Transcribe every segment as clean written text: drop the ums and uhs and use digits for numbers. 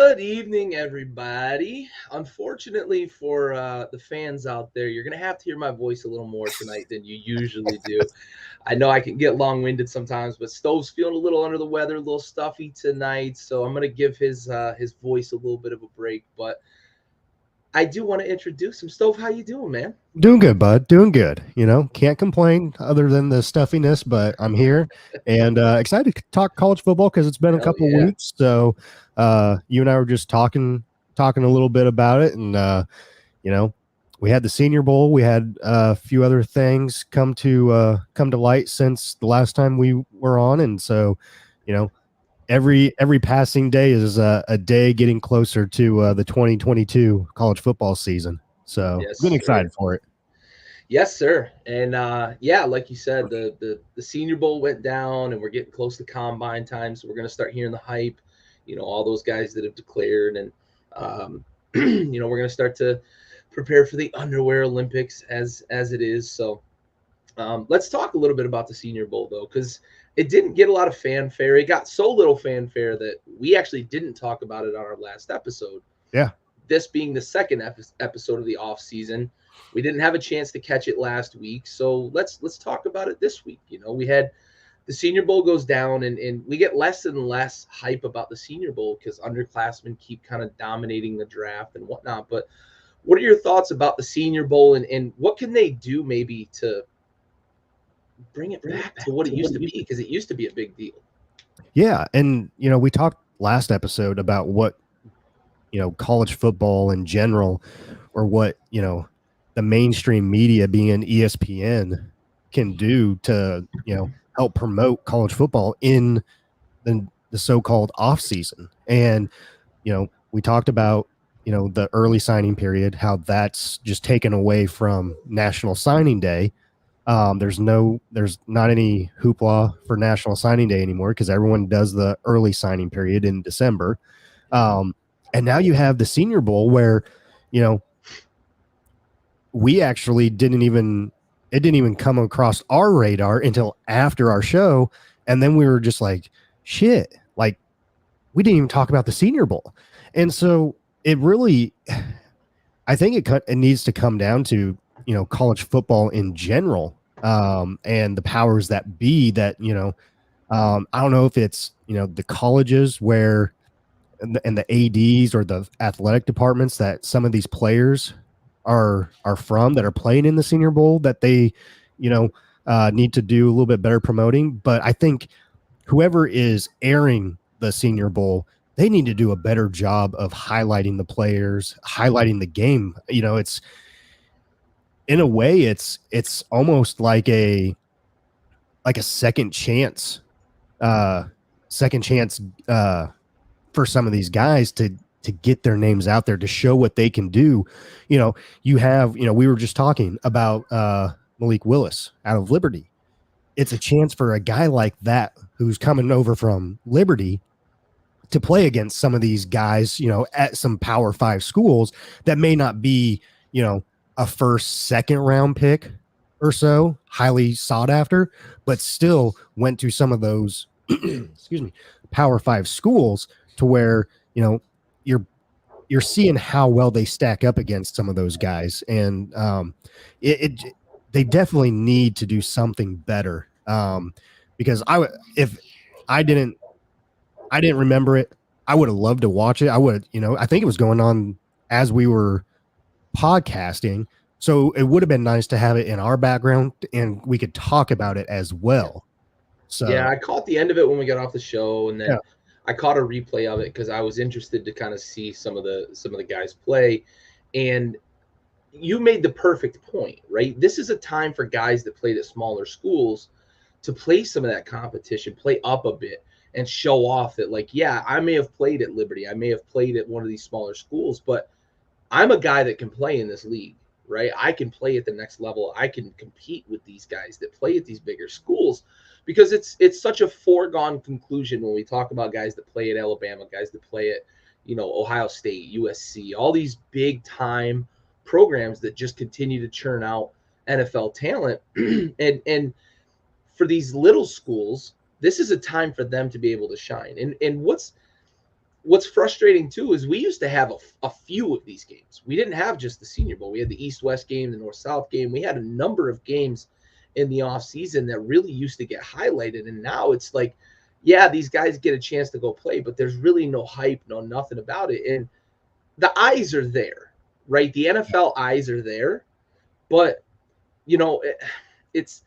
Good evening, everybody. Unfortunately for the fans out there, you're going to have to hear my voice a little more tonight than you usually do. I know I can get long-winded sometimes, but Stove's feeling a little under the weather, a little stuffy tonight, so I'm going to give his voice a little bit of a break. But I do want to introduce him. Stove, how you doing, man? Doing good, bud. Doing good. Can't complain other than the stuffiness, but I'm here and excited to talk college football because it's been a Hell couple yeah. weeks. So you and I were just talking a little bit about it, and you know, we had the Senior Bowl. We had a few other things come to light since the last time we were on, and so you know, every passing day is a day getting closer to the 2022 college football season. So Yes, been sir. excited for it. Yes, sir. And yeah, like you said, the Senior Bowl went down, and we're getting close to combine time, so we're going to start hearing the hype. All those guys that have declared, and we're going to start to prepare for the underwear Olympics as it is. So let's talk a little bit about the Senior Bowl though, because it didn't get a lot of fanfare. It got so little fanfare that we actually didn't talk about it on our last episode. Yeah. This being the second episode of the off season, we didn't have a chance to catch it last week, so let's talk about it this week. We had the Senior Bowl goes down, and we get less and less hype about the Senior Bowl because underclassmen keep kind of dominating the draft and whatnot. But what are your thoughts about the Senior Bowl, and what can they do maybe to bring it back to what it used to be? Because it used to be a big deal. Yeah, and we talked last episode about what college football in general, or what the mainstream media, being ESPN, can do to help promote college football in the so-called off season. And we talked about the early signing period, how that's just taken away from National Signing Day. There's not any hoopla for National Signing Day anymore because everyone does the early signing period in December. And now you have the Senior Bowl where, you know, we actually it didn't even come across our radar until after our show. And then we were just like, shit, like we didn't even talk about the Senior Bowl. And so it really, I think it needs to come down to, college football in general, and the powers that be that, I don't know if it's, the colleges where, and the ADs or the athletic departments that some of these players are from, that are playing in the Senior Bowl, that they, need to do a little bit better promoting. But I think whoever is airing the Senior Bowl, they need to do a better job of highlighting the players, highlighting the game. It's, in a way, it's almost like a uh second chance for some of these guys to get their names out there, to show what they can do. You have, we were just talking about Malik Willis out of Liberty. It's a chance for a guy like that who's coming over from Liberty to play against some of these guys, at some Power 5 schools that may not be, a first, second round pick or so, highly sought after, but still went to some of those, excuse me, Power 5 schools, to where, you're you're seeing how well they stack up against some of those guys. And they definitely need to do something better, because if I didn't I didn't remember it, I would have loved to watch it. I would, I think it was going on as we were podcasting, so it would have been nice to have it in our background and we could talk about it as well. Yeah, So I caught the end of it when we got off the show, and yeah, then I caught a replay of it because I was interested to kind of see some of the guys play. And you made the perfect point, right? This is a time for guys that played at smaller schools to play some of that competition, play up a bit, and show off that, like, yeah, I may have played at Liberty, I may have played at one of these smaller schools, but I'm a guy that can play in this league, right? I can play at the next level. I can compete with these guys that play at these bigger schools, because it's such a foregone conclusion when we talk about guys that play at Alabama, guys that play at, Ohio State, USC, all these big time programs that just continue to churn out NFL talent. and for these little schools, this is a time for them to be able to shine. And what's frustrating too is we used to have a few of these games. We didn't have just the Senior Bowl. We had the East-West game, the North-South game. We had a number of games in the off season that really used to get highlighted. And now it's like, yeah, these guys get a chance to go play, but there's really no hype, no nothing about it. And the eyes are there, right? The NFL eyes are there, but you know, it's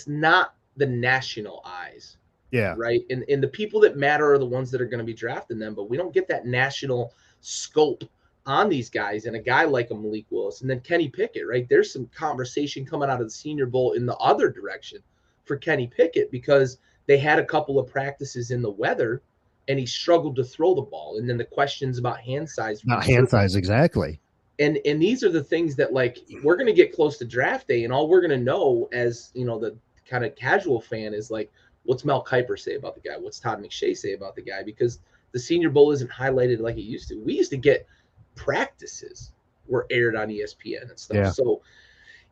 not the national eyes. Yeah. Right. And the people that matter are the ones that are going to be drafting them, but we don't get that national scope on these guys. And a guy like a Malik Willis and then Kenny Pickett, right? There's some conversation coming out of the Senior Bowl in the other direction for Kenny Pickett because they had a couple of practices in the weather and he struggled to throw the ball. And then the questions about hand size. Not hand size, exactly. And these are the things that, like, we're going to get close to draft day, and all we're going to know as, you know, the kind of casual fan is like, what's Mel Kiper say about the guy? What's Todd McShay say about the guy? Because the Senior Bowl isn't highlighted like it used to. We used to get practices were aired on ESPN and stuff. Yeah. So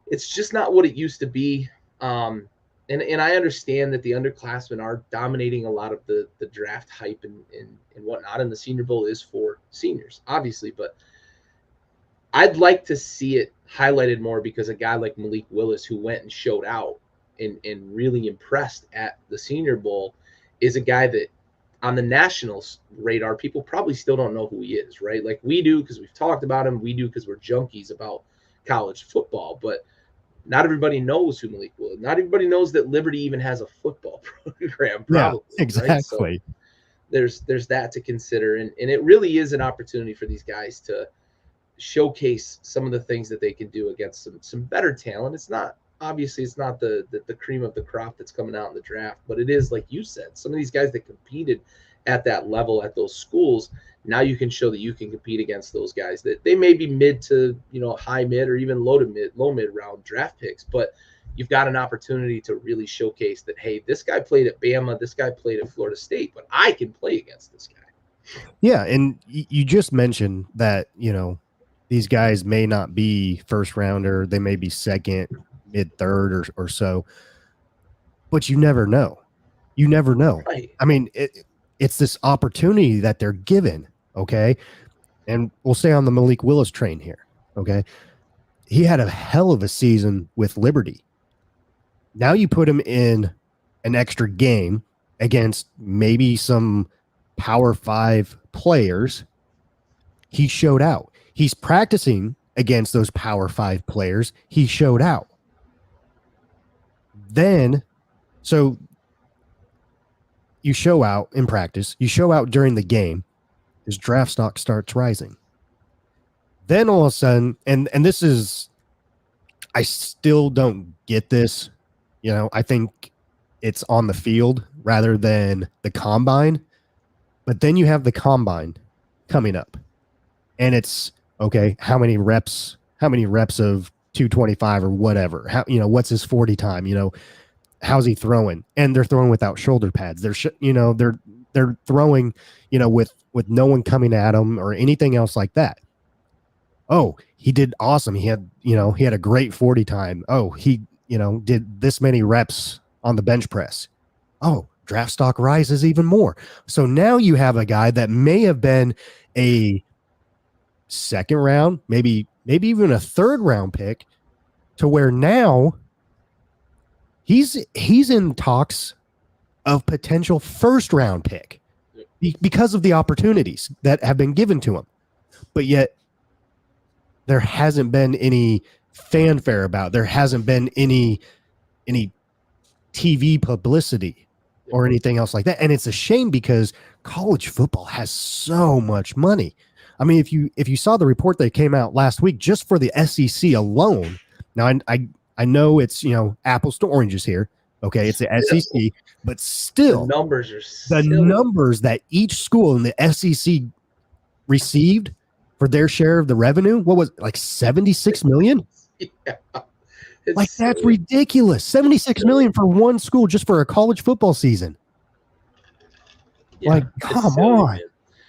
it's just not what it used to be. And I understand that the underclassmen are dominating a lot of the draft hype and whatnot, and the Senior Bowl is for seniors, obviously, but I'd like to see it highlighted more because a guy like Malik Willis, who went and showed out and really impressed at the Senior Bowl, is a guy that on the Nationals radar, people probably still don't know who he is, right? Like we do because we've talked about him. We do because we're junkies about college football, but not everybody knows who Malik Willis is. Not everybody knows that Liberty even has a football program. Probably, yeah, exactly. Right? So there's that to consider. And it really is an opportunity for these guys to showcase some of the things that they can do against some better talent. It's not the cream of the crop that's coming out in the draft, but it is, like you said, some of these guys that competed at that level at those schools. Now you can show that you can compete against those guys that they may be mid to, you know, high mid or even low mid round draft picks, but you've got an opportunity to really showcase that, hey, this guy played at Bama, this guy played at Florida State, but I can play against this guy. Yeah, and you just mentioned that, you know, these guys may not be first rounder, they may be second, mid third or so, but you never know. You never know. Right. I mean, it's this opportunity that they're given, okay? And we'll stay on the Malik Willis train here, okay? He had a hell of a season with Liberty. Now you put him in an extra game against maybe some Power 5 players. He showed out. He's practicing against those Power 5 players. He showed out. Then, so you show out in practice. You show out during the game. His draft stock starts rising. Then all of a sudden, and this is, I still don't get this. You know, I think it's on the field rather than the combine. But then you have the combine coming up. And it's, okay, how many reps of 225 or whatever? How, you know, what's his 40 time? You know, how's he throwing? And they're throwing without shoulder pads. They're throwing, you know, with no one coming at him or anything else like that. Oh, he did awesome. He had a great 40 time. Oh, he, you know, did this many reps on the bench press. Oh, draft stock rises even more. So now you have a guy that may have been a second round, maybe even a third round pick, to where now he's in talks of potential first round pick because of the opportunities that have been given to him. But yet there hasn't been any fanfare about it. There hasn't been any TV publicity or anything else like that. And it's a shame because college football has so much money. I mean, if you saw the report that came out last week just for the SEC alone, now I know it's, you know, apples to oranges here. Okay, it's the SEC, but still the numbers that each school in the SEC received for their share of the revenue, what was it, like 76 million? Yeah. Like, that's ridiculous. 76 million for one school just for a college football season. Yeah, like, come on.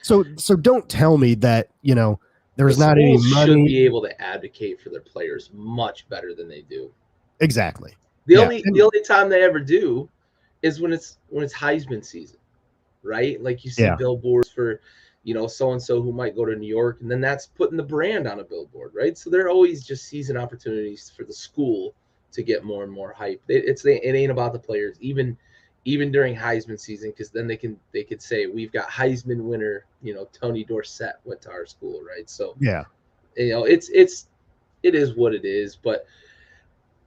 So don't tell me that, you know, there's not any money. Should be able to advocate for their players much better than they do. Exactly. The only time they ever do is when it's Heisman season, right? Like you see Yeah. billboards for, so and so who might go to New York, and then that's putting the brand on a billboard, right? So they're always just seizing opportunities for the school to get more and more hype. It ain't about the players, even during Heisman season, because then they could say we've got Heisman winner, Tony Dorsett went to our school, right? So Yeah. it is what it is. But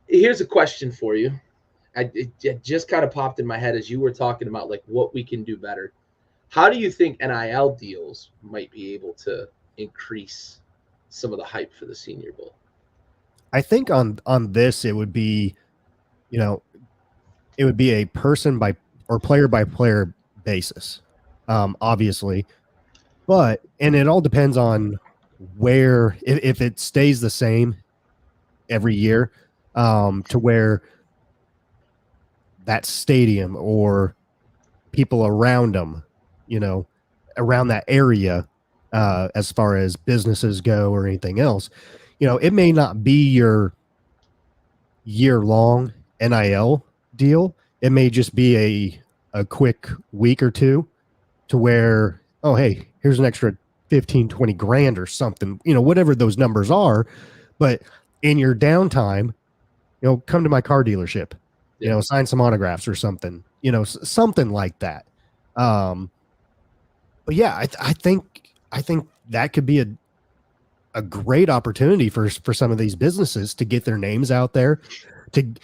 here's a question for you. It just kind of popped in my head as you were talking about like what we can do better. How do you think NIL deals might be able to increase some of the hype for the Senior Bowl? I think on this it would be, you know, it would be a person by or player by player basis, obviously. But and it all depends on where if it stays the same every year, to where that stadium or people around them, around that area, as far as businesses go or anything else, it may not be your year long NIL deal. It may just be a quick week or two to where, oh, hey, here's an extra 15, 20 grand or something, whatever those numbers are. But in your downtime, come to my car dealership, Yeah. sign some autographs or something, something like that. But yeah, I think that could be a great opportunity for some of these businesses to get their names out there, to,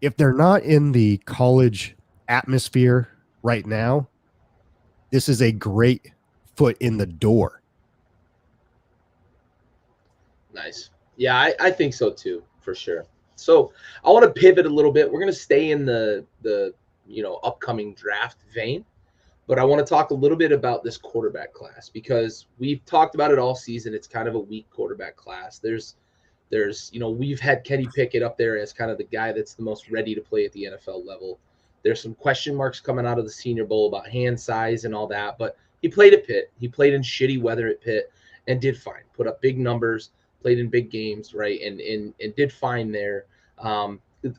if they're not in the college atmosphere right now, this is a great foot in the door. Nice. Yeah, I think so too, for sure. So I want to pivot a little bit. We're going to stay in the upcoming draft vein, but I want to talk a little bit about this quarterback class because we've talked about it all season. It's kind of a weak quarterback class. We've had Kenny Pickett up there as kind of the guy that's the most ready to play at the NFL level. There's some question marks coming out of the Senior Bowl about hand size and all that, but he played at Pitt. He played in shitty weather at Pitt and did fine. Put up big numbers, played in big games, right? And did fine there.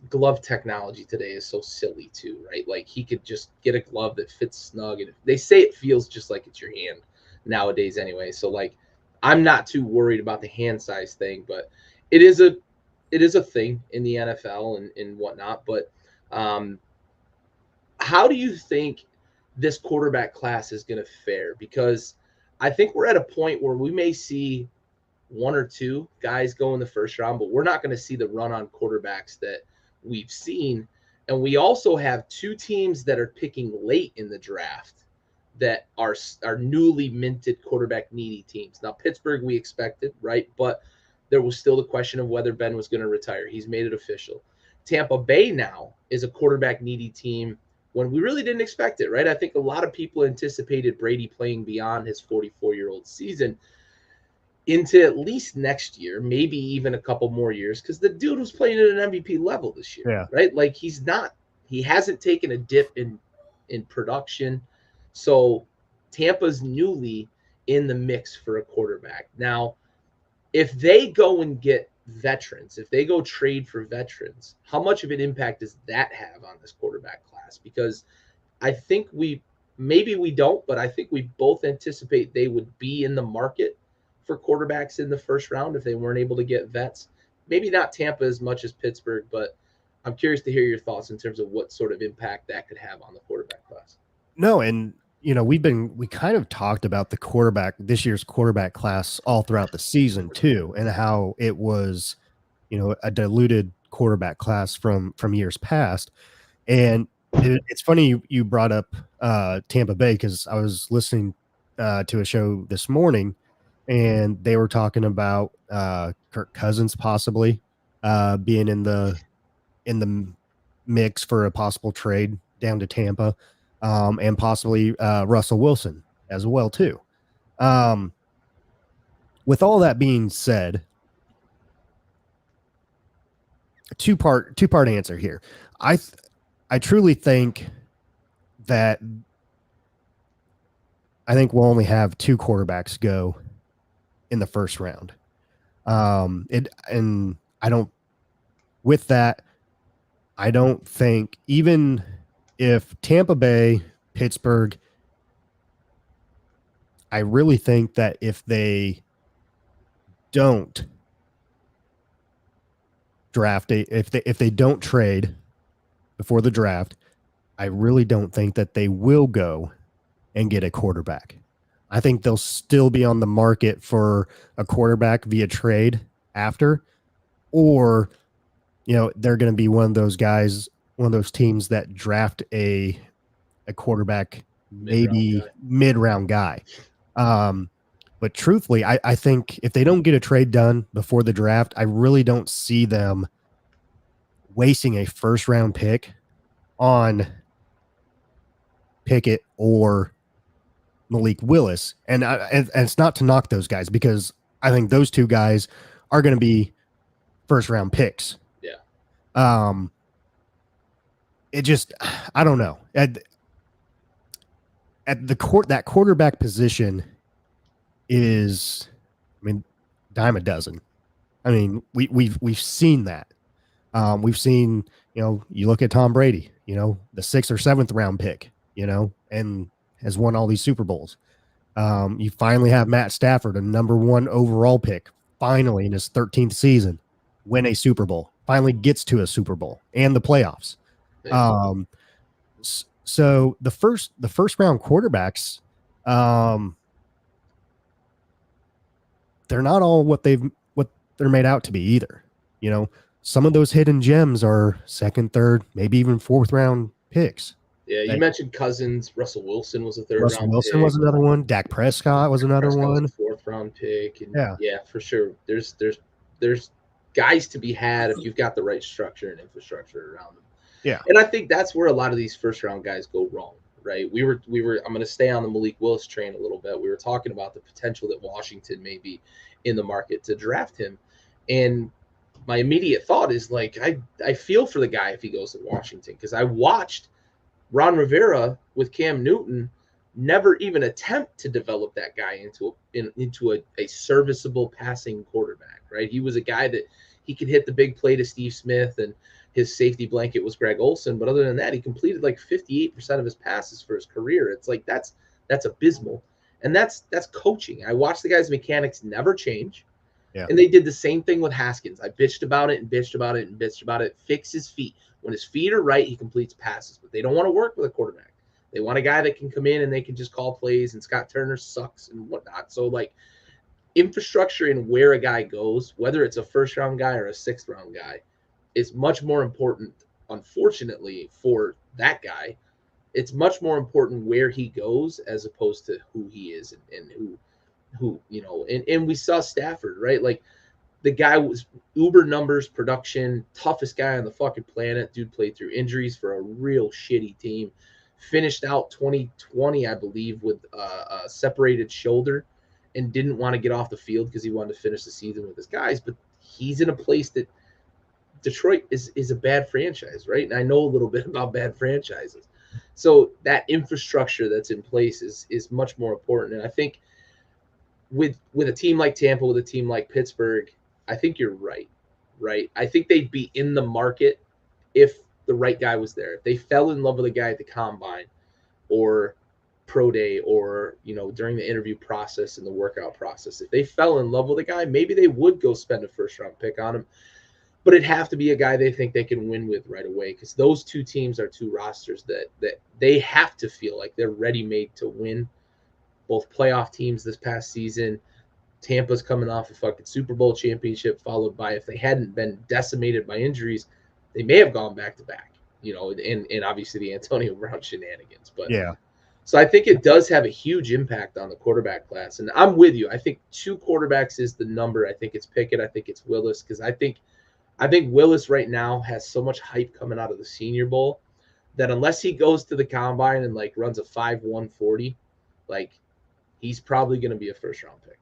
Glove technology today is so silly too, right? Like he could just get a glove that fits snug, and they say it feels just like it's your hand nowadays anyway. So like, I'm not too worried about the hand size thing, but it is a thing in the NFL and whatnot. But how do you think this quarterback class is going to fare? Because I think we're at a point where we may see one or two guys go in the first round, but we're not going to see the run on quarterbacks that we've seen. And we also have two teams that are picking late in the draft that are newly minted quarterback needy teams. Now, Pittsburgh, we expected, right? But there was still the question of whether Ben was going to retire. He's made it official. Tampa Bay now is a quarterback needy team when we really didn't expect it, right? I think a lot of people anticipated Brady playing beyond his 44-year-old season into at least next year, maybe even a couple more years, because the dude was playing at an MVP level this year, Yeah. right? Like he hasn't taken a dip in production. So Tampa's newly in the mix for a quarterback. Now, if they go and get veterans, if they go trade for veterans, how much of an impact does that have on this quarterback class? Because I think maybe we don't, but I think we both anticipate they would be in the market for quarterbacks in the first round if they weren't able to get vets. Maybe not Tampa as much as Pittsburgh, but I'm curious to hear your thoughts in terms of what sort of impact that could have on the quarterback class. No, and we kind of talked about this year's quarterback class all throughout the season too, and how it was, a diluted quarterback class from years past. And it's funny you brought up Tampa Bay, because I was listening to a show this morning, and they were talking about Kirk Cousins possibly being in the mix for a possible trade down to Tampa, and possibly Russell Wilson as well too. With all that being said, two-part answer here. I truly think that we'll only have two quarterbacks go in the first round. And I don't, with that, I don't think, even if Tampa Bay Pittsburgh, I really think that if they don't if they don't trade before the draft, I really don't think that they will go and get a quarterback. I think they'll still be on the market for a quarterback via trade after, or they're going to be one of those guys, one of those teams that draft a quarterback, maybe mid-round guy. But truthfully, I think if they don't get a trade done before the draft, I really don't see them wasting a first-round pick on Pickett or Malik Willis. And it's not to knock those guys, because I think those two guys are going to be first-round picks. Yeah. It just, I don't know. At that quarterback position is, dime a dozen. We've seen that. We've seen, you look at Tom Brady, the 6th or 7th round pick, and has won all these Super Bowls. You finally have Matt Stafford, a number 1 overall pick, finally in his 13th season, win a Super Bowl, finally gets to a Super Bowl and the playoffs. So the first round quarterbacks, they're not all what they're made out to be either. Some of those hidden gems are 2nd, 3rd, maybe even 4th round picks. Yeah, you mentioned Cousins. Russell Wilson was a 3rd round pick. Russell Wilson was another one. Dak Prescott was another one. Was a 4th round pick. And yeah, for sure. There's guys to be had if you've got the right structure and infrastructure around them. Yeah. And I think that's where a lot of these first round guys go wrong, right? We were I'm going to stay on the Malik Willis train a little bit. We were talking about the potential that Washington may be in the market to draft him. And my immediate thought is like, I feel for the guy if he goes to Washington, because I watched Ron Rivera with Cam Newton never even attempt to develop that guy into a serviceable passing quarterback, right? He was a guy that he could hit the big play to Steve Smith, and his safety blanket was Greg Olsen. But other than that, he completed like 58% of his passes for his career. It's like, that's abysmal. And that's coaching. I watched the guy's mechanics never change. Yeah. And they did the same thing with Haskins. I bitched about it and bitched about it and bitched about it. Fix his feet. When his feet are right, he completes passes. But they don't want to work with a quarterback. They want a guy that can come in and they can just call plays, and Scott Turner sucks and whatnot. So, like, infrastructure and where a guy goes, whether it's a first-round guy or a 6th-round guy, is much more important, unfortunately, for that guy. It's much more important where he goes as opposed to who he is and who and we saw Stafford, right? Like, the guy was uber numbers, production, toughest guy on the fucking planet. Dude played through injuries for a real shitty team. Finished out 2020, I believe, with a separated shoulder, and didn't want to get off the field because he wanted to finish the season with his guys. But he's in a place that Detroit is a bad franchise, right? And I know a little bit about bad franchises. So that infrastructure that's in place is much more important. And I think with a team like Tampa, with a team like Pittsburgh, I think you're right? I think they'd be in the market if the right guy was there. If they fell in love with a guy at the combine or pro day or, during the interview process and the workout process, if they fell in love with a guy, maybe they would go spend a 1st-round pick on him. But it'd have to be a guy they think they can win with right away, because those two teams are two rosters that they have to feel like they're ready-made to win. Both playoff teams this past season. Tampa's coming off a fucking Super Bowl championship, followed by, if they hadn't been decimated by injuries, they may have gone back-to-back, and obviously the Antonio Brown shenanigans. But yeah. So I think it does have a huge impact on the quarterback class. And I'm with you. I think 2 quarterbacks is the number. I think it's Pickett. I think it's Willis, because I think Willis right now has so much hype coming out of the Senior Bowl that unless he goes to the combine and like runs a 5.1 40, like, he's probably going to be a 1st-round pick.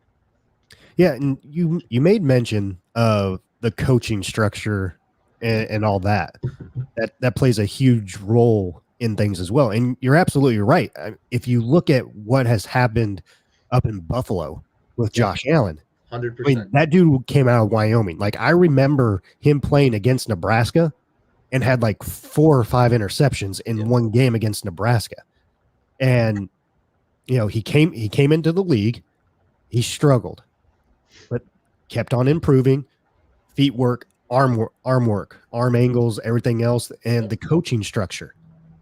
Yeah, and you made mention of the coaching structure and all that. That plays a huge role in things as well. And you're absolutely right. If you look at what has happened up in Buffalo with Josh Allen, 100%. That dude came out of Wyoming. Like, I remember him playing against Nebraska and had like 4 or 5 interceptions in one game against Nebraska. And he came into the league, he struggled, but kept on improving, feet work, arm work, arm angles, everything else, and the coaching structure.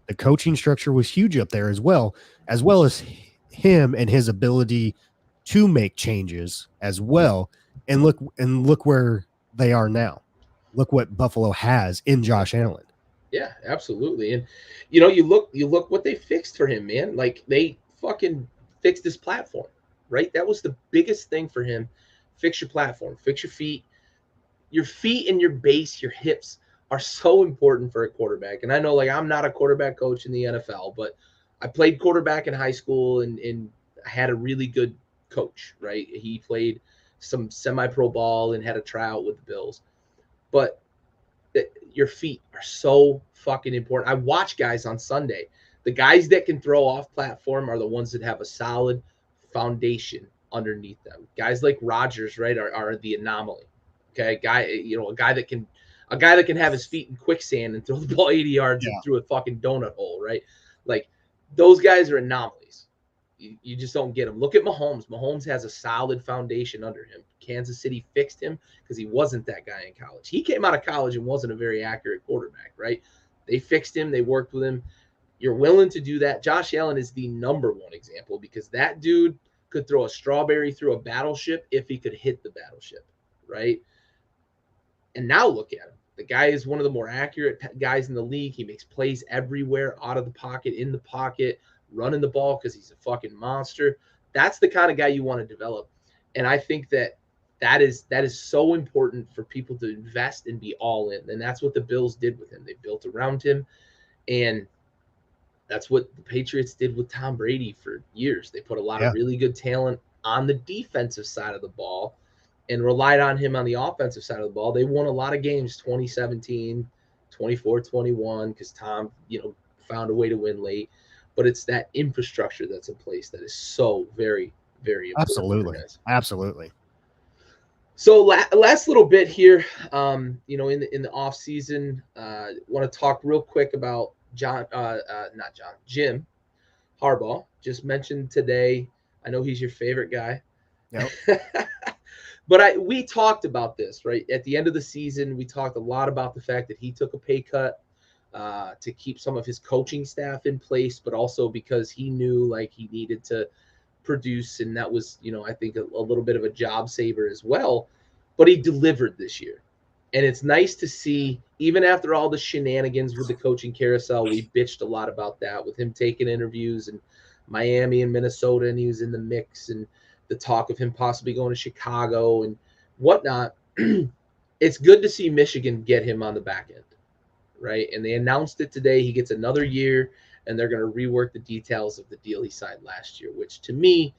The coaching structure was huge up there as well as him and his ability to make changes as well. And look where they are now. Look what Buffalo has in Josh Allen. Yeah, absolutely. And you look what they fixed for him, man. Like they fucking fixed his platform, right? That was the biggest thing for him. Fix your platform, fix your feet. Your feet and your base, your hips are so important for a quarterback. And I know, like, I'm not a quarterback coach in the NFL, but I played quarterback in high school and had a really good coach, right? He played some semi-pro ball and had a tryout with the Bills. But your feet are so fucking important. I watch guys on Sunday. The guys that can throw off platform are the ones that have a solid foundation underneath them. Guys like Rodgers, right, are the anomaly. Okay, a guy that can have his feet in quicksand and throw the ball 80 yards through a fucking donut hole, right? Like those guys are anomalies. You just don't get them. Look at Mahomes. Mahomes has a solid foundation under him. Kansas City fixed him because he wasn't that guy in college. He came out of college and wasn't a very accurate quarterback, right? They fixed him. They worked with him. You're willing to do that. Josh Allen is the number one example because that dude could throw a strawberry through a battleship if he could hit the battleship, right? And now look at him. The guy is one of the more accurate guys in the league. He makes plays everywhere, out of the pocket, in the pocket, running the ball because he's a fucking monster. That's the kind of guy you want to develop. And I think that is so important for people to invest and be all in. And that's what the Bills did with him. They built around him. And that's what the Patriots did with Tom Brady for years. They put a lot of really good talent on the defensive side of the ball and relied on him on the offensive side of the ball. They won a lot of games 2017, 24-21 because Tom, found a way to win late. But it's that infrastructure that's in place that is so very, very important. Absolutely. So last little bit here, in the off season, want to talk real quick about Jim Harbaugh. Just mentioned today. I know he's your favorite guy. Yep. But we talked about this, right? At the end of the season, we talked a lot about the fact that he took a pay cut to keep some of his coaching staff in place, but also because he knew like he needed to produce. And that was, I think a little bit of a job saver as well. But he delivered this year. And it's nice to see, even after all the shenanigans with the coaching carousel, we bitched a lot about that with him taking interviews in Miami and Minnesota, and he was in the mix, and the talk of him possibly going to Chicago and whatnot. It's good to see Michigan get him on the back end, right? And they announced it today. He gets another year, and they're going to rework the details of the deal he signed last year, which to me,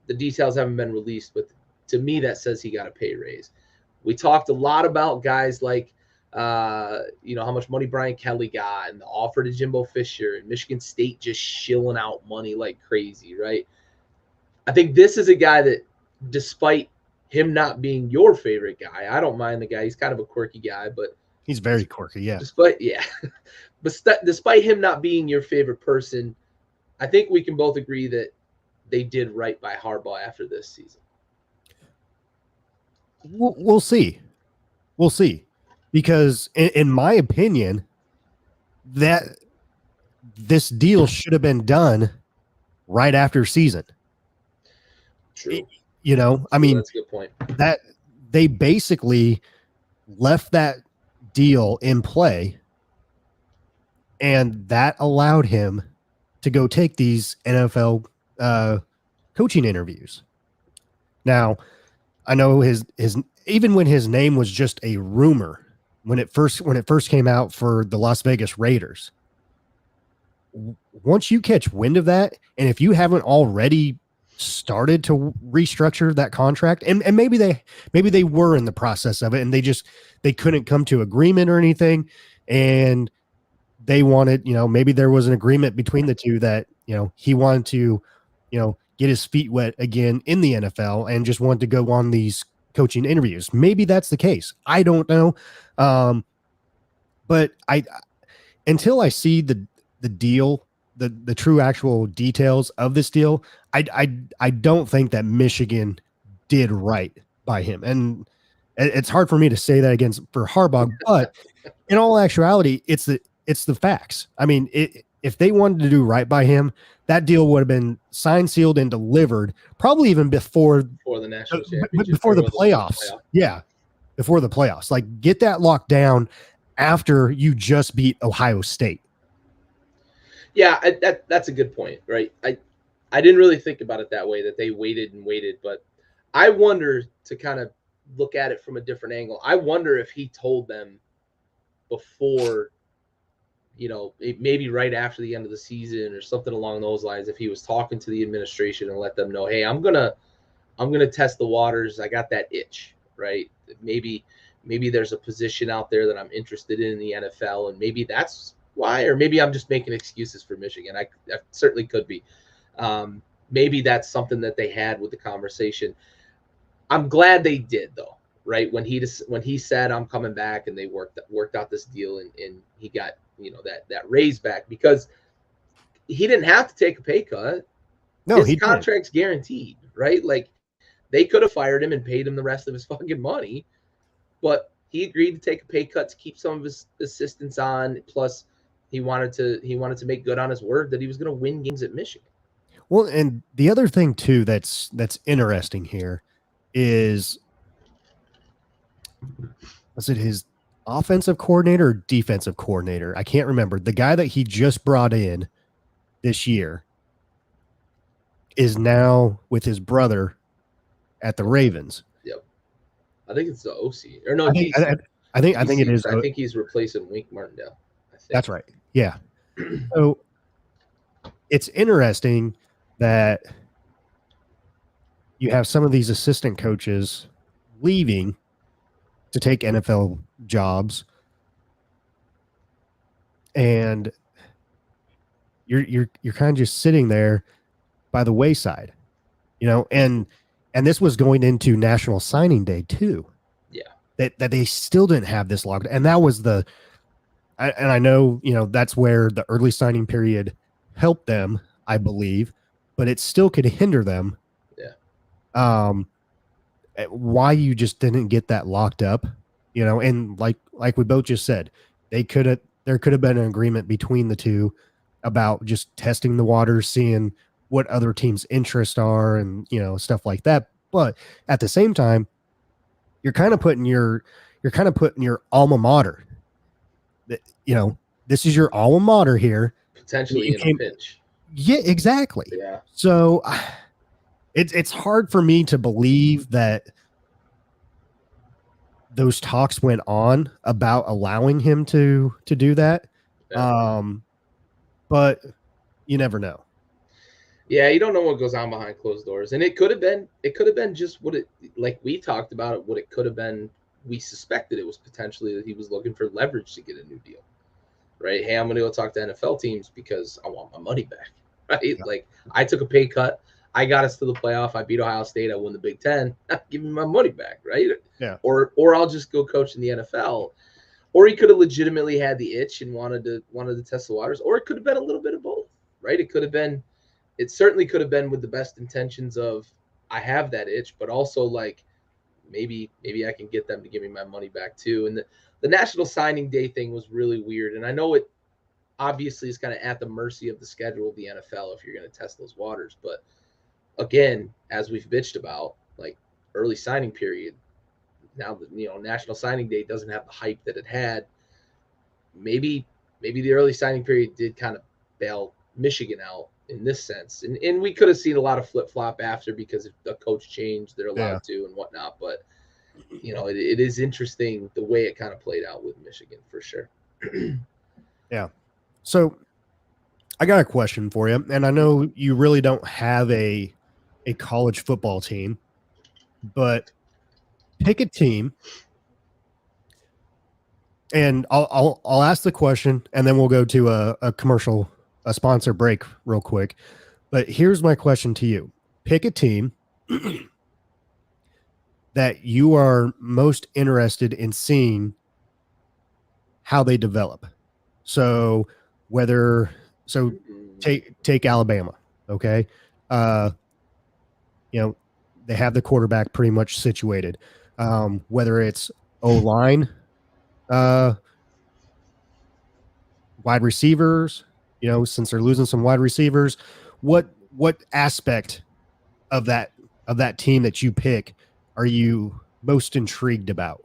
the details haven't been released, but to me, that says he got a pay raise. We talked a lot about guys like, how much money Brian Kelly got and the offer to Jimbo Fisher and Michigan State just shilling out money like crazy, right? I think this is a guy that, despite him not being your favorite guy, I don't mind the guy. He's kind of a quirky guy, but he's very quirky, yeah. Despite him not being your favorite person, I think we can both agree that they did right by Harbaugh after this season. We'll see. Because in my opinion, that this deal should have been done right after season. True. I mean, that's a good point. That they basically left that deal in play, and that allowed him to go take these NFL coaching interviews. Now, I know his even when his name was just a rumor when it first came out for the Las Vegas Raiders. Once you catch wind of that, and if you haven't already started to restructure that contract, and maybe they were in the process of it, and they couldn't come to agreement or anything, and they wanted, maybe there was an agreement between the two that he wanted to get his feet wet again in the NFL and just wanted to go on these coaching interviews. Maybe that's the case. I don't know. But until I see the deal the true actual details of this deal, I don't think that Michigan did right by him, and it's hard for me to say that against for Harbaugh, but in all actuality, it's the facts. I mean, if they wanted to do right by him, that deal would have been signed, sealed, and delivered probably even before the national championship, before the playoffs. Yeah, before the playoffs. Like, get that locked down after you just beat Ohio State. Yeah, that's a good point, right? I didn't really think about it that way, that they waited and waited, but I wonder, to kind of look at it from a different angle, I wonder if he told them before, maybe right after the end of the season or something along those lines, if he was talking to the administration and let them know, hey, I'm gonna test the waters. I got that itch, right? Maybe there's a position out there that I'm interested in the NFL, and maybe that's why, or maybe I'm just making excuses for Michigan. I certainly could be. Maybe that's something that they had with the conversation. I'm glad they did, though, right? When he said I'm coming back, and they worked out this deal, and he got that raise back, because he didn't have to take a pay cut. No, his contract's guaranteed, right? Like, they could have fired him and paid him the rest of his fucking money, but he agreed to take a pay cut to keep some of his assistants on. Plus, he wanted to make good on his word that he was going to win games at Michigan. Well, and the other thing too that's interesting here is, was it his offensive coordinator or defensive coordinator? I can't remember. The guy that he just brought in this year is now with his brother at the Ravens. Yep. I think it's the OC. Or no, I think it is. I think he's replacing Wink Martindale. That's right. Yeah. So it's interesting that you have some of these assistant coaches leaving to take NFL jobs, and you're kind of just sitting there by the wayside, and this was going into National Signing Day too. Yeah. That they still didn't have this locked, and that was I know, that's where the early signing period helped them, I believe, but it still could hinder them. Yeah. Why you just didn't get that locked up, and like we both just said, there could have been an agreement between the two about just testing the waters, seeing what other teams' interests are, and stuff like that. But at the same time, you're kind of putting your alma mater. This is your alma mater here, potentially in a pinch. Yeah, exactly. Yeah. So it's hard for me to believe that those talks went on about allowing him to do that. Yeah. But you never know. Yeah, you don't know what goes on behind closed doors, and it could have been just what it, like we talked about it, what it could have been. We suspected it was potentially that he was looking for leverage to get a new deal, right? Hey, I'm going to go talk to NFL teams because I want my money back, right? Yeah. Like, I took a pay cut. I got us to the playoff. I beat Ohio State. I won the Big Ten. Give me my money back, right? Yeah. Or I'll just go coach in the NFL. Or he could have legitimately had the itch and wanted to test the waters. Or it could have been a little bit of both, right? It certainly could have been with the best intentions of, I have that itch, but also like, maybe I can get them to give me my money back too. And the National Signing Day thing was really weird. And I know it obviously is kind of at the mercy of the schedule of the NFL if you're going to test those waters. But again, as we've bitched about, like, early signing period, now that, National Signing Day doesn't have the hype that it had. Maybe the early signing period did kind of bail Michigan out in this sense. And we could have seen a lot of flip-flop after, because if the coach changed, they're allowed to and whatnot. But, it is interesting the way it kind of played out with Michigan, for sure. Yeah. So I got a question for you. And I know you really don't have a college football team, but pick a team. And I'll ask the question, and then we'll go to a sponsor break real quick. But here's my question to you. Pick a team that you are most interested in seeing how they develop. So take Alabama. Okay. They have the quarterback pretty much situated. Whether it's O-line, wide receivers, since they're losing some wide receivers, what aspect of that team that you pick are you most intrigued about?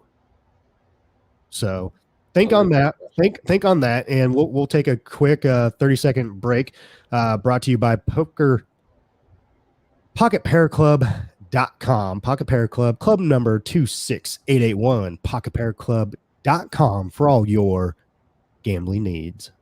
So think on that. Think on that, and we'll take a quick 30-second break. Brought to you by PocketPairClub.com. Pocket Pair Club, club number 26881. PocketPairClub.com for all your gambling needs.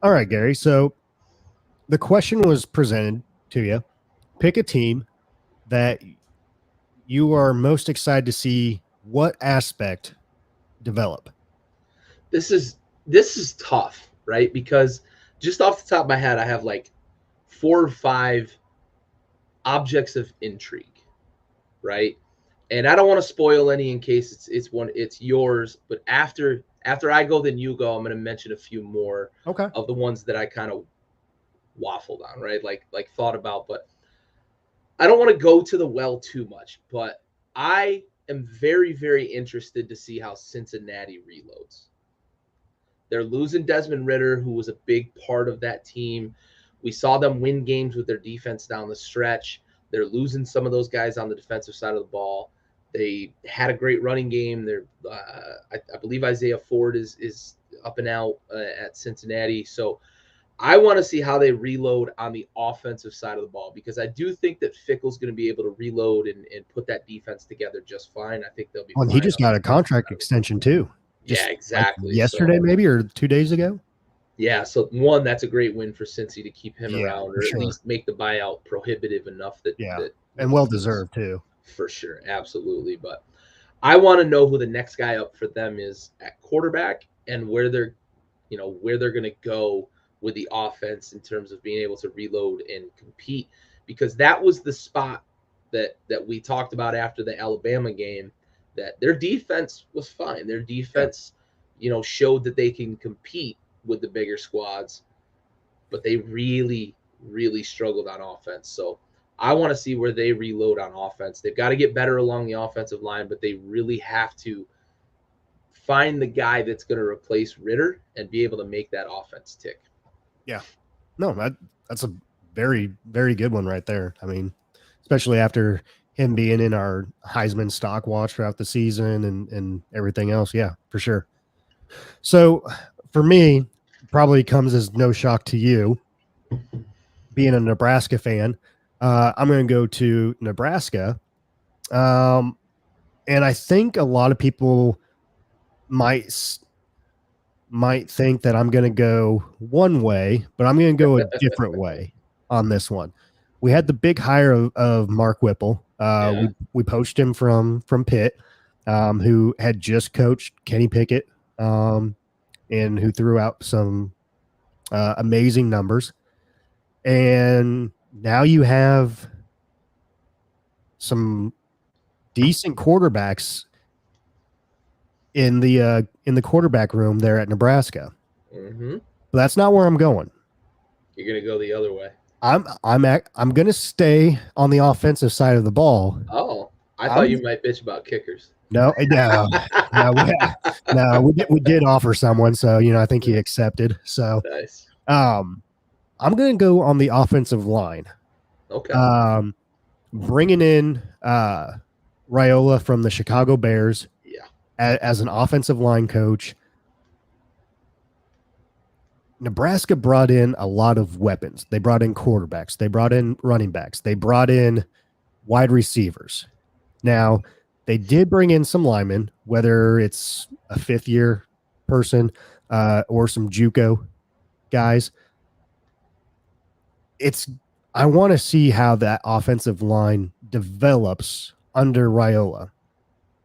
All right, Gary. So the question was presented to you. Pick a team that you are most excited to see what aspect develop. This is tough, right? Because just off the top of my head, I have like 4 or 5 objects of intrigue, right? And I don't want to spoil any in case it's yours, but after I go, then you go. I'm going to mention a few more of the ones that I kind of waffled on, right? Like thought about, but I don't want to go to the well too much, but I am very, very interested to see how Cincinnati reloads. They're losing Desmond Ridder, who was a big part of that team. We saw them win games with their defense down the stretch. They're losing some of those guys on the defensive side of the ball. They had a great running game. I believe Isaiah Ford is up and out at Cincinnati. So I want to see how they reload on the offensive side of the ball, because I do think that Fickle's going to be able to reload and put that defense together just fine. I think they'll be fine. He just got a contract extension too. Yeah, exactly. Like yesterday, maybe, or 2 days ago. Yeah, so one, that's a great win for Cincy to keep him around, or at least make the buyout prohibitive enough that and well deserved too. For sure, absolutely. But I want to know who the next guy up for them is at quarterback, and where they're going to go with the offense in terms of being able to reload and compete, because that was the spot that we talked about after the Alabama game, that their defense was fine. Their defense, showed that they can compete with the bigger squads, but they really, really struggled on offense. So I want to see where they reload on offense. They've got to get better along the offensive line, but they really have to find the guy that's going to replace Ridder and be able to make that offense tick. Yeah. No, that's a very, very good one right there. I mean, especially after him being in our Heisman stock watch throughout the season and everything else. Yeah, for sure. So for me, probably comes as no shock to you, being a Nebraska fan. I'm going to go to Nebraska. And I think a lot of people might think that I'm going to go one way, but I'm going to go a different way on this one. We had the big hire of Mark Whipple. We poached him from Pitt, who had just coached Kenny Pickett, and who threw out some amazing numbers. And now you have some decent quarterbacks in the quarterback room there at Nebraska. Mm-hmm. But that's not where I'm going. You're going to go the other way. I'm going to stay on the offensive side of the ball. Oh, I thought you might bitch about kickers. No, we did offer someone, so I think he accepted. So nice. I'm going to go on the offensive line. Okay. Bringing in Raiola from the Chicago Bears. Yeah. As an offensive line coach. Nebraska brought in a lot of weapons. They brought in quarterbacks. They brought in running backs. They brought in wide receivers. Now, they did bring in some linemen, whether it's a fifth-year person or some JUCO guys. I want to see how that offensive line develops under Raiola.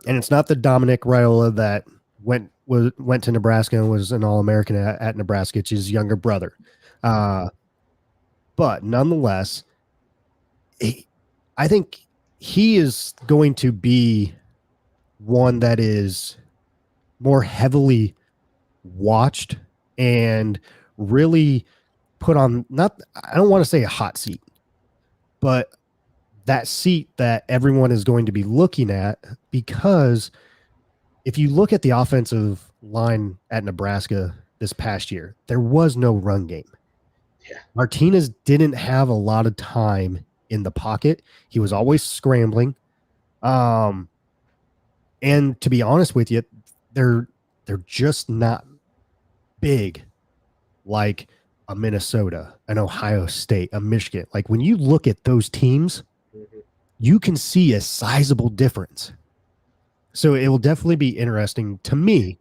And it's not the Dominic Raiola that went to Nebraska and was an All-American at Nebraska. It's his younger brother. But nonetheless, I think he is going to be one that is more heavily watched and really put on, I don't want to say a hot seat, but that seat that everyone is going to be looking at, because if you look at the offensive line at Nebraska this past year, there was no run game. Yeah. Martinez didn't have a lot of time in the pocket. He was always scrambling. And to be honest with you, they're just not big like a Minnesota, an Ohio State, a Michigan. Like when you look at those teams, you can see a sizable difference. So it will definitely be interesting to me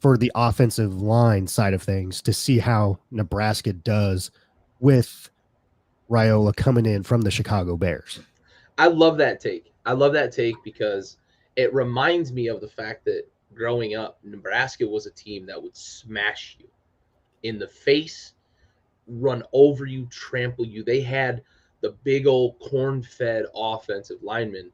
for the offensive line side of things to see how Nebraska does with Raiola coming in from the Chicago Bears. I love that take. I love that take because it reminds me of the fact that growing up, Nebraska was a team that would smash you in the face, run over you, trample you. They had the big old corn-fed offensive linemen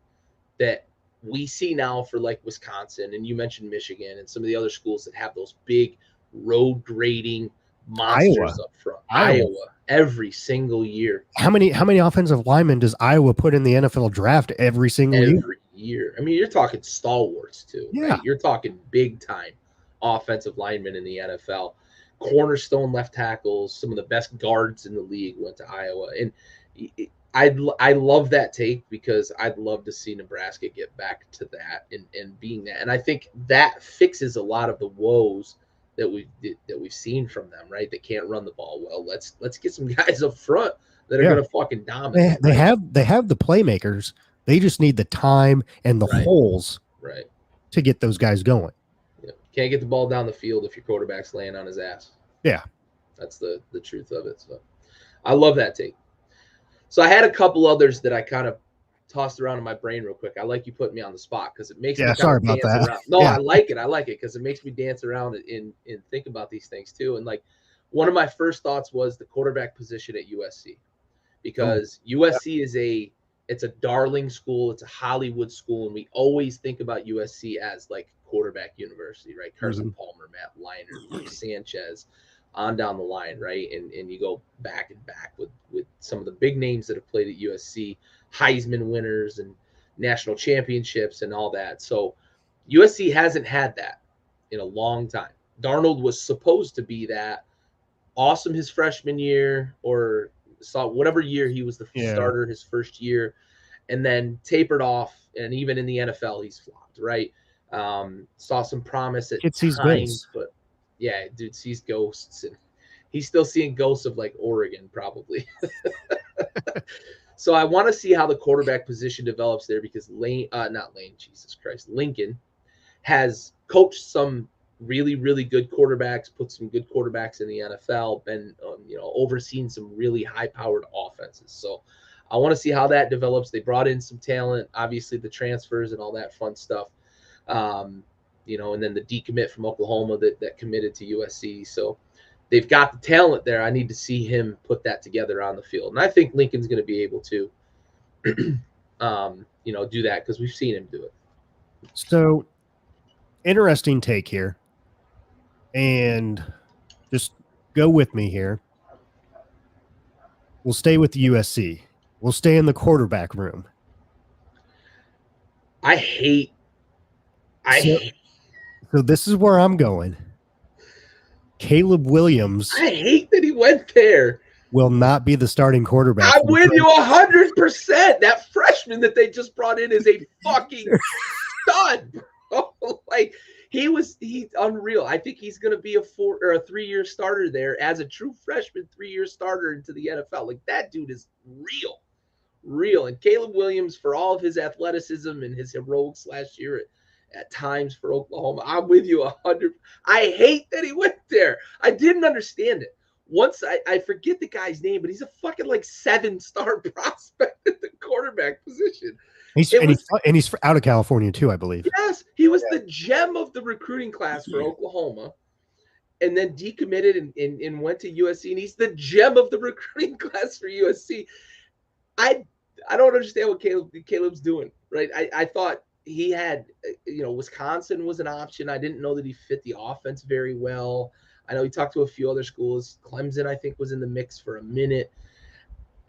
that we see now for like Wisconsin, and you mentioned Michigan and some of the other schools that have those big road grading monsters up front. Iowa every single year. How many offensive linemen does Iowa put in the NFL draft every single year? I mean, you're talking stalwarts too, right? You're talking big time offensive linemen in the NFL. Cornerstone left tackles, some of the best guards in the league went to Iowa. And I love that take because I'd love to see Nebraska get back to that and being that. And I think that fixes a lot of the woes that we've seen from them, right? They can't run the ball well. Let's get some guys up front that are going to fucking dominate. They have the playmakers. They just need the time and the holes to get those guys going. Yeah. Can't get the ball down the field if your quarterback's laying on his ass. Yeah. That's the truth of it. So I love that take. So I had a couple others that I kind of tossed around in my brain real quick. I like you putting me on the spot because it makes me sorry about that. Around. No, I like it. I like it because it makes me dance around and think about these things too. And like one of my first thoughts was the quarterback position at USC because USC is it's a darling school. It's a Hollywood school. And we always think about USC as like quarterback university, right? Carson Palmer, Matt Leinart, Mark Sanchez, on down the line, right? And you go back and back with some of the big names that have played at USC, Heisman winners and national championships and all that. So USC hasn't had that in a long time. Darnold was supposed to be that awesome his freshman year or whatever year he was the starter his first year and then tapered off. And even in the NFL, he's flopped, right? Saw some promise at times, but yeah, dude sees ghosts and he's still seeing ghosts of like Oregon probably. So I want to see how the quarterback position develops there because Lincoln has coached some really, really good quarterbacks, put some good quarterbacks in the NFL, been, overseen some really high-powered offenses. So I want to see how that develops. They brought in some talent, obviously the transfers and all that fun stuff. And then the decommit from Oklahoma that committed to USC. So they've got the talent there. I need to see him put that together on the field. And I think Lincoln's going to be able to, do that because we've seen him do it. So interesting take here. And just go with me here. We'll stay with the USC. We'll stay in the quarterback room. So this is where I'm going. Caleb Williams. I hate that he went there. Will not be the starting quarterback. I'm with you 100%. That freshman that they just brought in is a fucking stud, bro. Like He's unreal. I think he's going to be a 3-year starter there as a true freshman, 3-year starter into the NFL. Like, that dude is real. And Caleb Williams, for all of his athleticism and his heroics last year at times for Oklahoma, I'm with you 100. I hate that he went there. I didn't understand it. Once I forget the guy's name, but he's a fucking like 7-star prospect at the quarterback position. He's out of California too, I believe. Yes, he was the gem of the recruiting class for Oklahoma, and then decommitted and went to USC, and he's the gem of the recruiting class for USC. I don't understand what Caleb's doing, right? I thought he had, Wisconsin was an option. I didn't know that he fit the offense very well. I know he talked to a few other schools. Clemson, I think, was in the mix for a minute.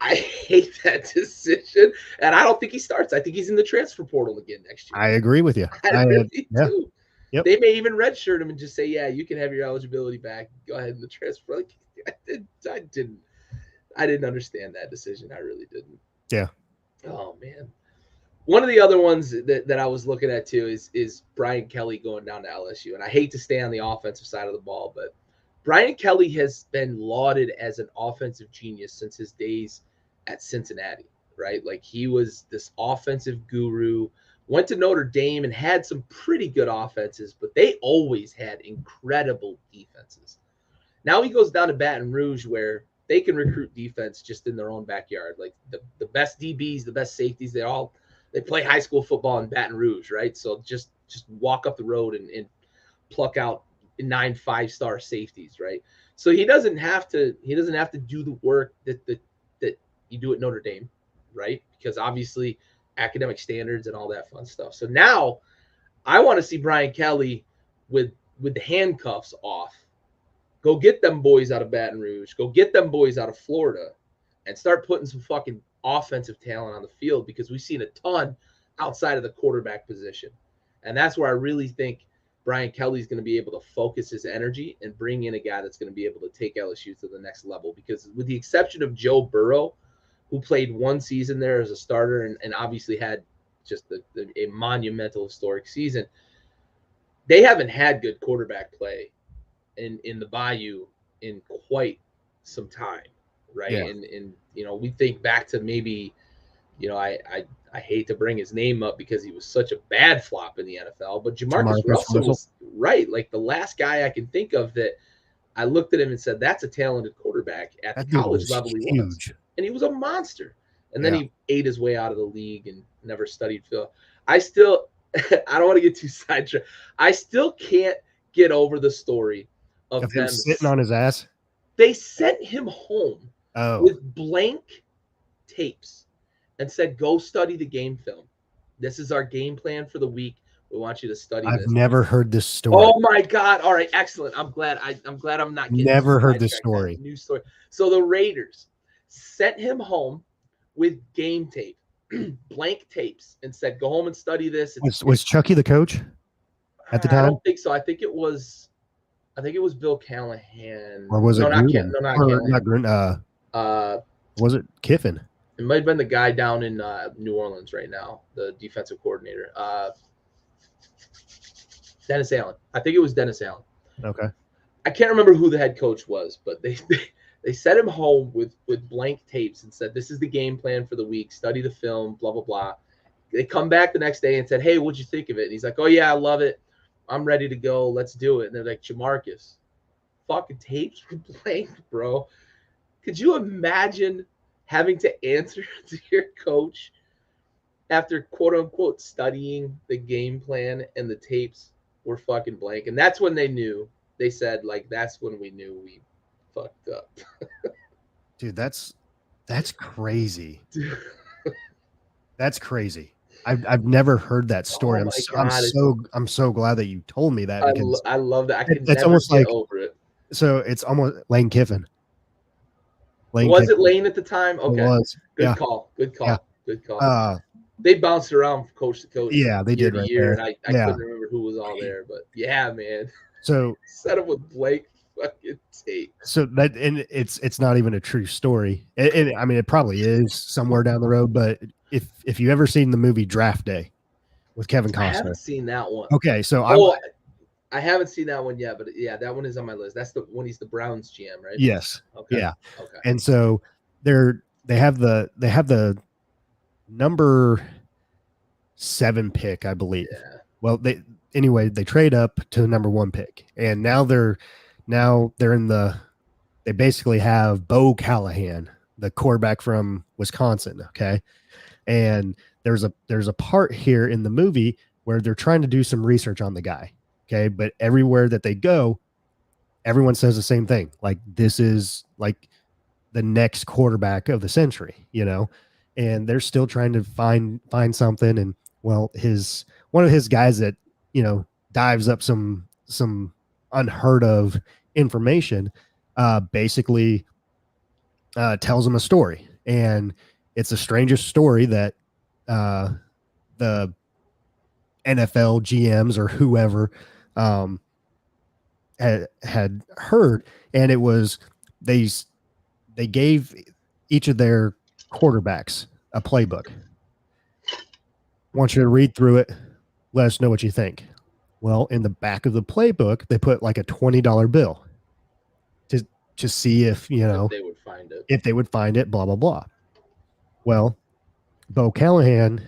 I hate that decision, and I don't think he starts. I think he's in the transfer portal again next year. I agree with you. I really do. Yep. They may even redshirt him and just say, "Yeah, you can have your eligibility back. Go ahead in the transfer." Like, I didn't understand that decision. I really didn't. Yeah. Oh man. One of the other ones that I was looking at too is Brian Kelly going down to LSU, and I hate to stay on the offensive side of the ball, but Brian Kelly has been lauded as an offensive genius since his days at Cincinnati, right? Like, he was this offensive guru, went to Notre Dame and had some pretty good offenses, but they always had incredible defenses. Now he goes down to Baton Rouge where they can recruit defense just in their own backyard. Like, the best DBs, the best safeties, they play high school football in Baton Rouge, right? So just walk up the road and pluck out 9 5-star safeties, right? So he doesn't have to do the work that you do at Notre Dame, right? Because obviously academic standards and all that fun stuff. So now I want to see Brian Kelly with the handcuffs off. Go get them boys out of Baton Rouge. Go get them boys out of Florida and start putting some fucking offensive talent on the field, because we've seen a ton outside of the quarterback position. And that's where I really think Brian Kelly's going to be able to focus his energy and bring in a guy that's going to be able to take LSU to the next level. Because with the exception of Joe Burrow, who played one season there as a starter and obviously had just a monumental historic season, they haven't had good quarterback play in the Bayou in quite some time, right? Yeah. And we think back to maybe, I hate to bring his name up because he was such a bad flop in the NFL, but Jamarcus Russell was right. Like, the last guy I can think of that I looked at him and said, that's a talented quarterback at the college level. He was, and he was a monster. And then he ate his way out of the league and never studied film. I don't want to get too sidetracked. I still can't get over the story of him sitting on his ass. They sent him home with blank tapes and said, go study the game film. This is our game plan for the week. We want you to study this. I've never heard this story. Oh my God. All right. Excellent. I'm glad I'm not getting never heard this story. New story. So the Raiders sent him home with game tape, blank tapes, and said, go home and study this. Was Chucky the coach at the time? I don't think so. I think it was Bill Callahan. Or was it not Callahan. Was it Kiffin? It might have been the guy down in New Orleans right now, the defensive coordinator. Dennis Allen. I think it was Dennis Allen. Okay. I can't remember who the head coach was, but they sent him home with blank tapes and said, this is the game plan for the week. Study the film, blah, blah, blah. They come back the next day and said, hey, what'd you think of it? And he's like, oh, yeah, I love it. I'm ready to go. Let's do it. And they're like, Jamarcus, fucking tapes were blank, bro. Could you imagine having to answer to your coach after, quote unquote, studying the game plan and the tapes were fucking blank? And that's when they knew. They said, like, that's when we knew we fucked up. Dude, that's crazy. That's crazy. I've never heard that story. I'm so glad that you told me that, because I love that. I can it's never almost get like over it. So it's almost Lane Kiffin. It Lane at the time? Okay. It was. Good call. Yeah. Good call. They bounced around from coach to coach. Yeah, they did. Right year, and I couldn't remember who was all there, but yeah, man. So set up with Blake fucking tape. So that, and it's not even a true story. I mean, it probably is somewhere down the road, but if you ever seen the movie Draft Day with Kevin Costner, I haven't seen that one. Okay, so I haven't seen that one yet, but yeah, that one is on my list. That's the when he's the Browns GM, right? Yes. Okay. Yeah. Okay. And so they have the number 7 pick, I believe. Yeah. Well, they trade up to the number 1 pick, and now they're in they basically have Bo Callahan, the quarterback from Wisconsin. Okay, and there's a part here in the movie where they're trying to do some research on the guy. Okay, but everywhere that they go, everyone says the same thing. Like, this is like the next quarterback of the century, and they're still trying to find something. And well, one of his guys that, dives up some unheard of information, basically tells him a story. And it's the strangest story that the NFL GMs or whoever had heard. And it was, they gave each of their quarterbacks a playbook. Want you to read through it. Let us know what you think. Well, in the back of the playbook, they put like a $20 bill to see if, If they would find it. Blah, blah, blah. Well, Bo Callahan,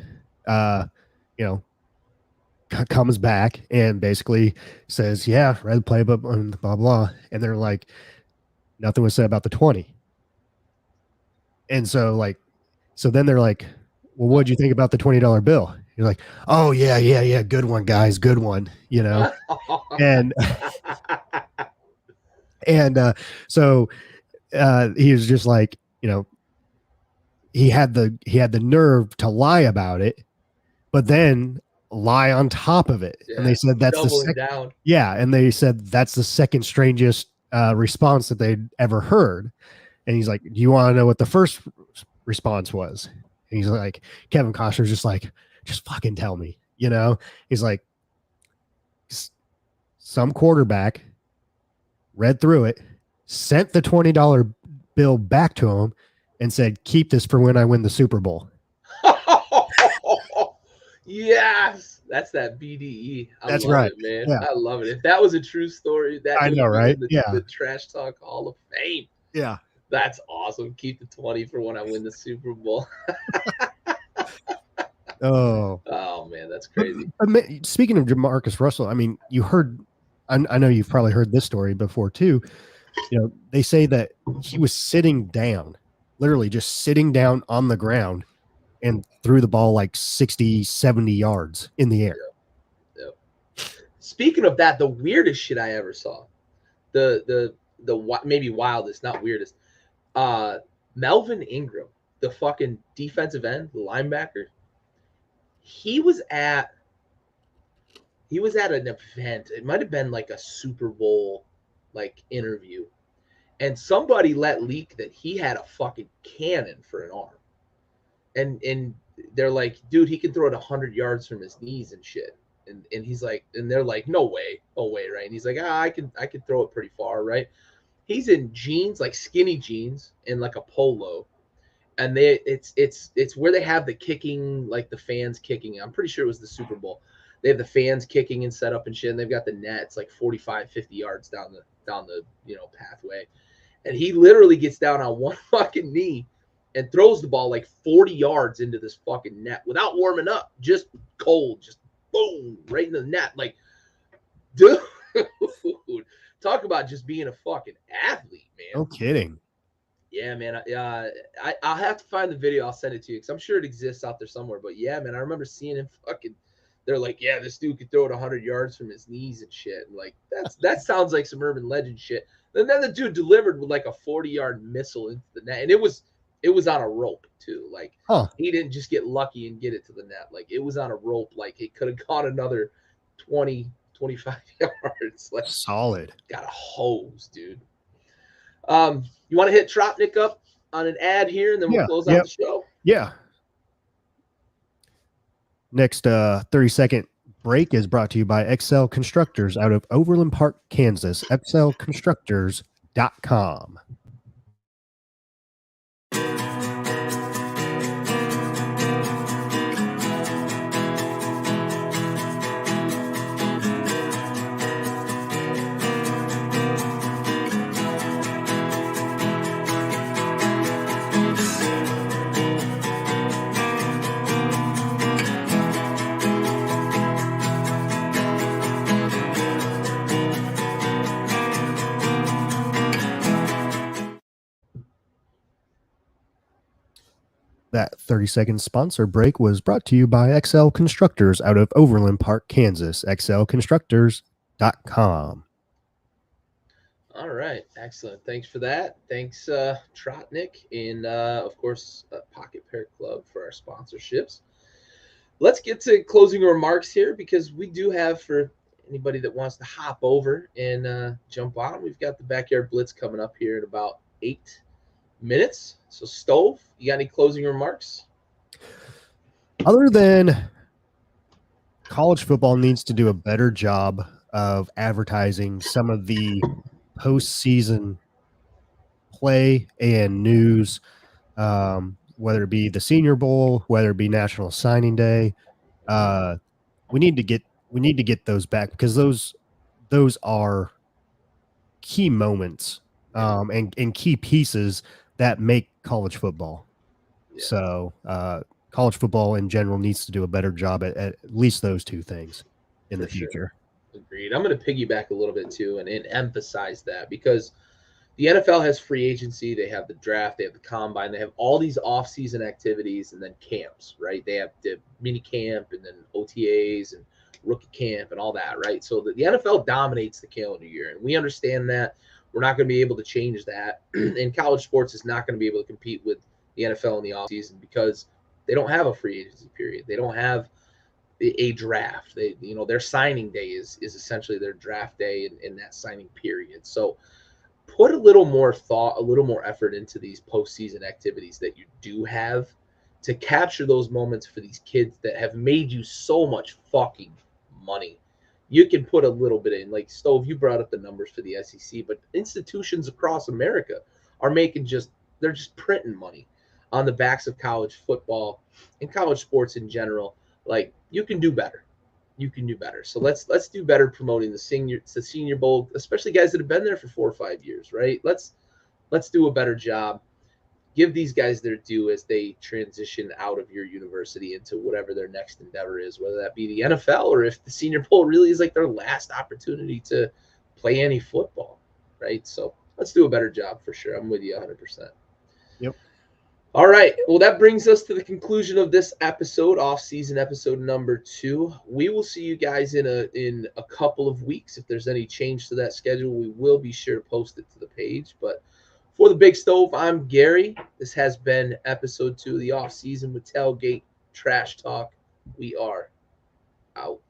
comes back and basically says, yeah, read the playbook and blah, blah. And they're like, nothing was said about the 20. And so then they're like, well, what'd you think about the $20 bill? You're like, oh yeah. Good one, guys. Good one. And, so he was just like, he had the nerve to lie about it, but then lie on top of it. Yeah, and they said that's down. Yeah. And they said that's the second strangest response that they'd ever heard. And he's like, do you want to know what the first response was? And he's like, Kevin Costner's just like, just fucking tell me, he's like, some quarterback read through it, sent the $20 bill back to him and said, keep this for when I win the Super Bowl. Yes. That's that BDE. That's right, it, man. Yeah. I love it. If that was a true story, that I know, right? The Trash Talk Hall of Fame. Yeah. That's awesome. Keep the 20 for when I win the Super Bowl. Oh man, that's crazy. But speaking of Jamarcus Russell, I mean, you heard, I know you've probably heard this story before too. They say that he was sitting down, literally just sitting down on the ground, and threw the ball like 60, 70 yards in the air. Yep. Speaking of that, the weirdest shit I ever saw, the maybe wildest, not weirdest, Melvin Ingram, the fucking defensive end, the linebacker, he was at an event. It might have been like a Super Bowl like interview, and somebody let leak that he had a fucking cannon for an arm. And they're like, dude, he can throw it 100 yards from his knees and shit. And he's like, and they're like, no way, right? And he's like, I can throw it pretty far, right? He's in jeans, like skinny jeans, and like a polo, and it's where they have the kicking, like the fans kicking. I'm pretty sure it was the Super Bowl. They have the fans kicking and set up and shit, and they've got the nets like 45, 50 yards down the pathway, and he literally gets down on one fucking knee and throws the ball like 40 yards into this fucking net without warming up, just cold, just boom, right in the net. Like, dude, talk about just being a fucking athlete, man. No kidding. Yeah, man. I'll have to find the video. I'll send it to you because I'm sure it exists out there somewhere. But yeah, man, I remember seeing him fucking. They're like, yeah, this dude could throw it 100 yards from his knees and shit. And like, that sounds like some urban legend shit. And then the dude delivered with like a 40-yard missile into the net, and it was on a rope too. Like, He didn't just get lucky and get it to the net. Like, it was on a rope. Like, it could have gone another 20, 25 yards. Like, solid. Got a hose, dude. You want to hit Tropnik up on an ad here, and then we'll close out the show? Yeah. Next 30-second break is brought to you by Excel Constructors out of Overland Park, Kansas. excelconstructors.com. 30-second sponsor break was brought to you by XL Constructors out of Overland Park, Kansas. xlconstructors.com. All right, excellent. Thanks for that. Thanks, Trotnik, and of course, Pocket Pair Club for our sponsorships. Let's get to closing remarks here because we do have, for anybody that wants to hop over and jump on, we've got the Backyard Blitz coming up here in about 8 minutes. So, Stove, you got any closing remarks? Other than college football needs to do a better job of advertising some of the postseason play and news, whether it be the Senior Bowl, whether it be National Signing Day. We need to get those back because those are key moments and key pieces that make college football. Yeah. So college football in general needs to do a better job at least those two things in the future. Sure. Agreed. I'm going to piggyback a little bit too and emphasize that because the NFL has free agency, they have the draft, they have the combine, they have all these off-season activities and then camps, right? They have the mini camp and then OTAs and rookie camp and all that, right? So the NFL dominates the calendar year, and we understand that. We're not going to be able to change that. And college sports is not going to be able to compete with the NFL in the offseason because they don't have a free agency period. They don't have a draft. Their signing day is essentially their draft day in that signing period. So put a little more thought, a little more effort into these postseason activities that you do have to capture those moments for these kids that have made you so much fucking money. You can put a little bit in, like Stove, you brought up the numbers for the SEC, but institutions across America are they're just printing money on the backs of college football and college sports in general. Like, you can do better. You can do better. So let's do better promoting the Senior Bowl, especially guys that have been there for 4 or 5 years, right? Let's do a better job. Give these guys their due as they transition out of your university into whatever their next endeavor is, whether that be the NFL or if the Senior Bowl really is like their last opportunity to play any football, right? So let's do a better job for sure. I'm with you 100%. Yep. All right. Well, that brings us to the conclusion of this episode, off-season episode number 2. We will see you guys in a couple of weeks. If there's any change to that schedule, we will be sure to post it to the page. But for the Big Stove, I'm Gary. This has been episode 2 of the off-season with Tailgate Trash Talk. We are out.